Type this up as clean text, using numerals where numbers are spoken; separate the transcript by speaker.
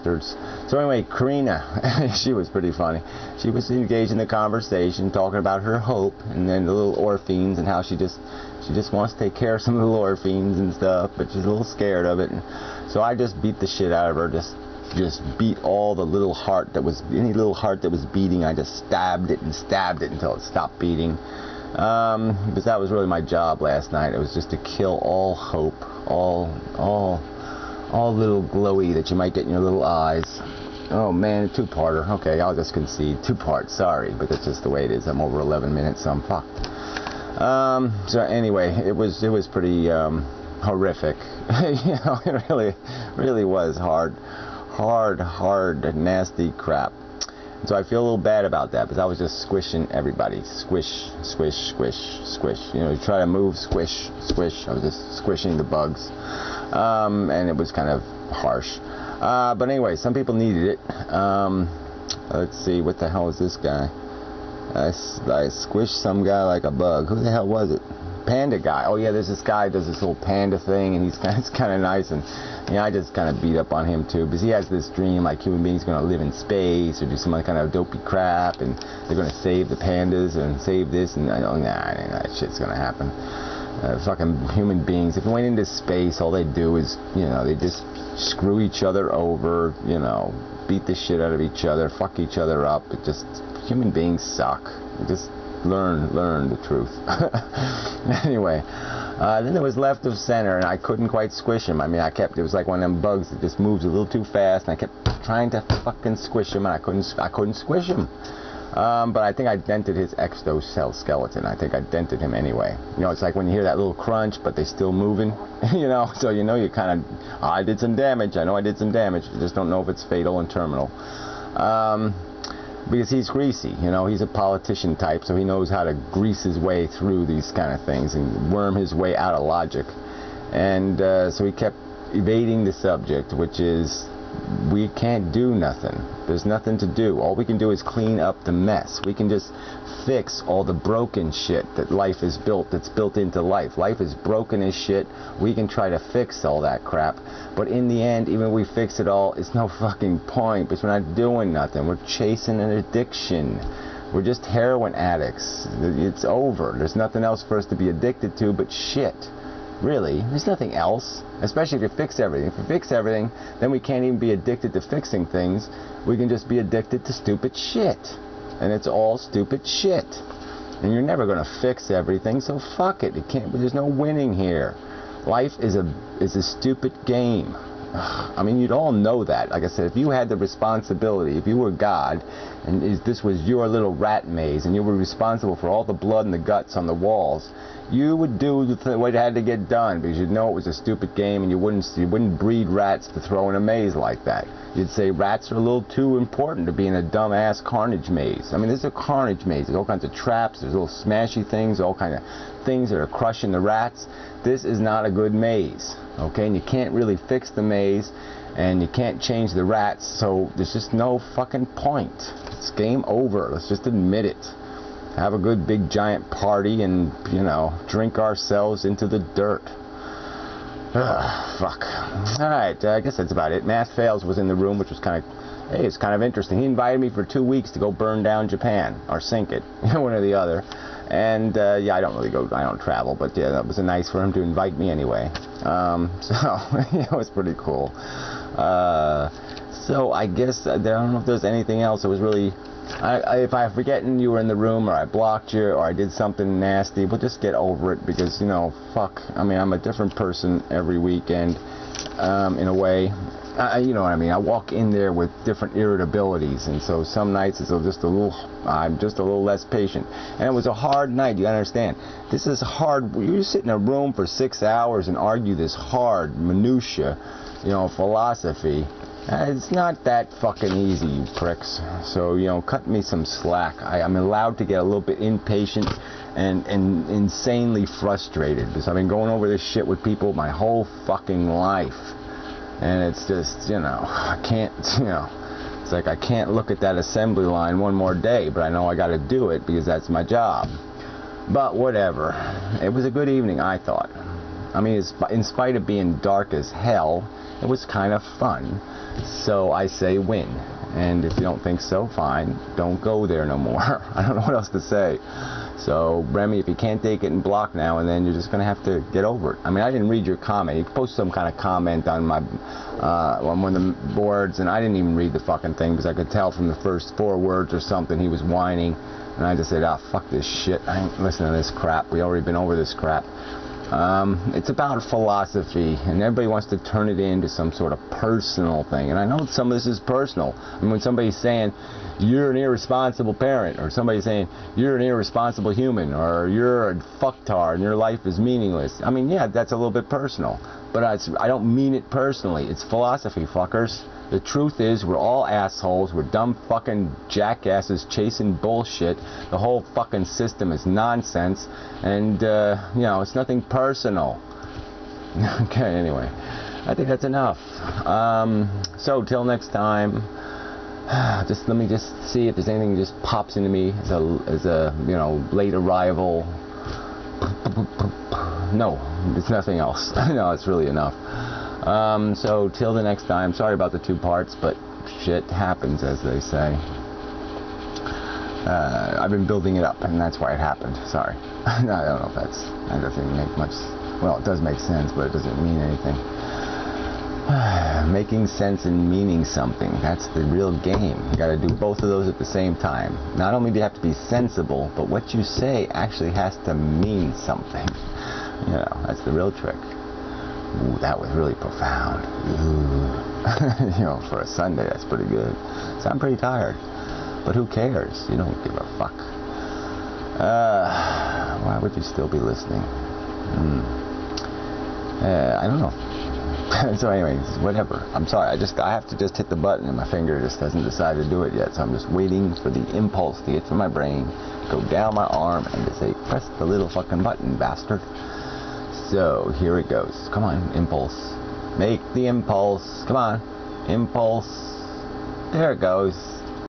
Speaker 1: bastards. So anyway, Karina, she was pretty funny. She was engaged in the conversation, talking about her hope, and then the little orphans, and how she just wants to take care of some little orphans and stuff, but she's a little scared of it. And so I just beat the shit out of her, just beat all the little heart that was, any little heart that was beating, I just stabbed it until it stopped beating. Because that was really my job last night. It was just to kill all hope, all little glowy that you might get in your little eyes. Oh man, two-parter. Okay, I'll just concede. 2 parts, sorry, but that's just the way it is. I'm over 11 minutes, so I'm fucked. So anyway, it was pretty horrific. You know, it really was hard, nasty crap. So I feel a little bad about that, because I was just squishing everybody. Squish, squish, squish, squish. You know, you try to move, squish, squish. I was just squishing the bugs. And it was kind of harsh. But anyway, some people needed it. Let's see, what the hell is this guy? I squished some guy like a bug. Who the hell was it? Panda guy. Oh yeah, there's this guy who does this little panda thing, and it's kind of nice. And yeah, I just kind of beat up on him too, because he has this dream like human beings are going to live in space or do some kind of dopey crap, and they're going to save the pandas and save this. And I don't, nah, that shit's going to happen. Fucking human beings, if they went into space, all they do is, you know, they just screw each other over, you know, beat the shit out of each other, fuck each other up. It just, human beings suck. Just learn the truth. Anyway, then there was left of center, and I couldn't quite squish him. I mean, it was like one of them bugs that just moves a little too fast, and I kept trying to fucking squish him, and I couldn't squish him. But I think I dented his exoskeleton. I think I dented him anyway. You know, it's like when you hear that little crunch, but they're still moving, you know, so you know you kind of, I did some damage. I know I did some damage. You just don't know if it's fatal and terminal. Because he's greasy, you know, he's a politician type, so he knows how to grease his way through these kind of things and worm his way out of logic. And so he kept evading the subject, which is, we can't do nothing. There's nothing to do. All we can do is clean up the mess. We can just fix all the broken shit that life is built, that's built into life. Life is broken as shit. We can try to fix all that crap. But in the end, even if we fix it all, it's no fucking point, because we're not doing nothing. We're chasing an addiction. We're just heroin addicts. It's over. There's nothing else for us to be addicted to but shit. Really, there's nothing else, especially if you fix everything. If you fix everything, then we can't even be addicted to fixing things. We can just be addicted to stupid shit. And it's all stupid shit. And you're never going to fix everything, so fuck it. There's no winning here. Life is a stupid game. I mean, you'd all know that. Like I said, if you had the responsibility, if you were God, and this was your little rat maze, and you were responsible for all the blood and the guts on the walls, you would do what had to get done, because you'd know it was a stupid game, and you wouldn't breed rats to throw in a maze like that. You'd say rats are a little too important to be in a dumbass carnage maze. I mean, this is a carnage maze. There's all kinds of traps, there's little smashy things, all kinds of things that are crushing the rats. This is not a good maze, okay? And you can't really fix the maze, and you can't change the rats, so there's just no fucking point. It's game over. Let's just admit it. Have a good big giant party and, you know, drink ourselves into the dirt. Ugh, fuck. Alright, I guess that's about it. Mass Fails was in the room, which was kind of, hey, it's kind of interesting. He invited me for 2 weeks to go burn down Japan, or sink it, one or the other. And, yeah, I don't travel, but yeah, that was nice for him to invite me anyway. So, yeah, it was pretty cool. So I guess, I don't know if there's anything else. It was really, if I'm forgetting you were in the room, or I blocked you, or I did something nasty, we'll just get over it, because, you know, fuck, I mean, I'm a different person every weekend, in a way. You know what I mean? I walk in there with different irritabilities, and so some nights I'm just a little less patient. And it was a hard night, you understand. This is hard. You sit in a room for 6 hours and argue this hard minutia, you know, philosophy. It's not that fucking easy, you pricks. So, you know, cut me some slack. I'm allowed to get a little bit impatient and insanely frustrated, because I've been going over this shit with people my whole fucking life. And it's just, you know, I can't, you know, it's like I can't look at that assembly line one more day, but I know I got to do it because that's my job. But whatever. It was a good evening, I thought. I mean, in spite of being dark as hell, it was kind of fun. So I say win. And if you don't think so, fine. Don't go there no more. I don't know what else to say. So, Remy, if you can't take it and block now and then, you're just going to have to get over it. I mean, I didn't read your comment. You posted some kind of comment on my on one of the boards, and I didn't even read the fucking thing because I could tell from the first 4 words or something he was whining. And I just said, ah, fuck this shit. I ain't listening to this crap. We already been over this crap. It's about philosophy, and everybody wants to turn it into some sort of personal thing. And I know some of this is personal. I mean, when somebody's saying, you're an irresponsible parent, or somebody's saying, you're an irresponsible human, or you're a fucktard and your life is meaningless. I mean, yeah, that's a little bit personal. But I don't mean it personally. It's philosophy, fuckers. The truth is, we're all assholes. We're dumb fucking jackasses chasing bullshit. The whole fucking system is nonsense. And, you know, it's nothing personal. Okay, anyway. I think that's enough. So, till next time, just let me just see if there's anything that just pops into me as a you know, late arrival. No, there's nothing else. No, it's really enough. So till the next time, sorry about the 2 parts, but shit happens, as they say. I've been building it up, and that's why it happened. Sorry. I don't know if that doesn't make much, well, it does make sense, but it doesn't mean anything. Making sense and meaning something, that's the real game. You gotta do both of those at the same time. Not only do you have to be sensible, but what you say actually has to mean something. You know, that's the real trick. Ooh, that was really profound. Ooh. You know, for a Sunday, that's pretty good. So I'm pretty tired. But who cares? You don't give a fuck. Why would you still be listening? I don't know. So anyways, whatever. I'm sorry, I have to just hit the button and my finger just hasn't decided to do it yet. So I'm just waiting for the impulse to get from my brain, go down my arm, and to say, press the little fucking button, bastard. So, here it goes. Come on, impulse. Make the impulse. Come on. Impulse. There it goes.